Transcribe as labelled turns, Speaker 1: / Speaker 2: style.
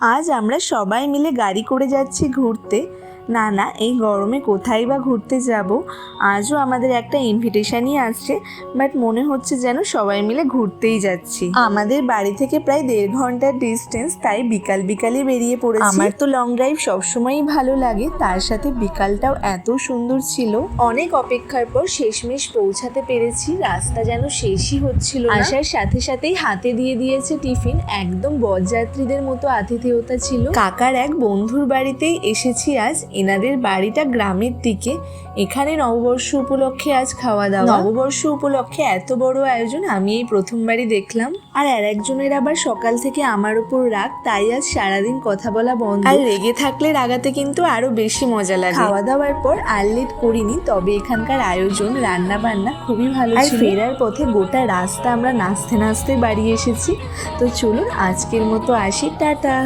Speaker 1: আজ আমরা সবাই মিলে গাড়ি করে যাচ্ছি ঘুরতে। না এই গরমে কোথায় বা ঘুরতে যাব। আজও আমাদের একটা ইনভিটেশনই আসছে, বাট মনে হচ্ছে যেন সবাই মিলে ঘুরতেই যাচ্ছি। আমাদের বাড়ি থেকে প্রায় 1.5 ঘন্টার ডিস্টেন্স, তাই বিকালই বেরিয়ে পড়েছি। আমার তো লং ড্রাইভ সবসময়ই ভালো লাগে, তার সাথে বিকালটাও এত সুন্দর ছিল। অনেক অপেক্ষার পর শেষমেশ পৌঁছাতে পেরেছি। রাস্তা যেন শেষই হচ্ছিল না। আসার সাথে সাথেই হাতে দিয়ে দিয়েছে টিফিন। একদম বরযাত্রীদের মতো আতিথেয়তা ছিল। কাকার এক বন্ধুর বাড়িতেই এসেছি আজ। এনাদের বাড়িটা গ্রামের দিকে। এখানে নববর্ষ উপলক্ষে আজ খাওয়া দাওয়া। নববর্ষ উপলক্ষে এত বড় আয়োজন আমি এই প্রথমবারই দেখলাম। আর একজনের আবার সকাল থেকে আমার উপর রাগ, তাই আজ সারাদিন কথা বলা বন্ধ। আর রেগে থাকলে রাগাতে কিন্তু আরো বেশি মজা লাগে। খাওয়া দাওয়ার পর আর লেট করিনি, তবে এখানকার আয়োজন, রান্না বান্না খুবই ভালো ছিল। আর ফেরার পথে গোটা রাস্তা আমরা নাচতে নাচতে বাড়ি এসেছি। তো চলুন আজকের মতো আসি, টাটা।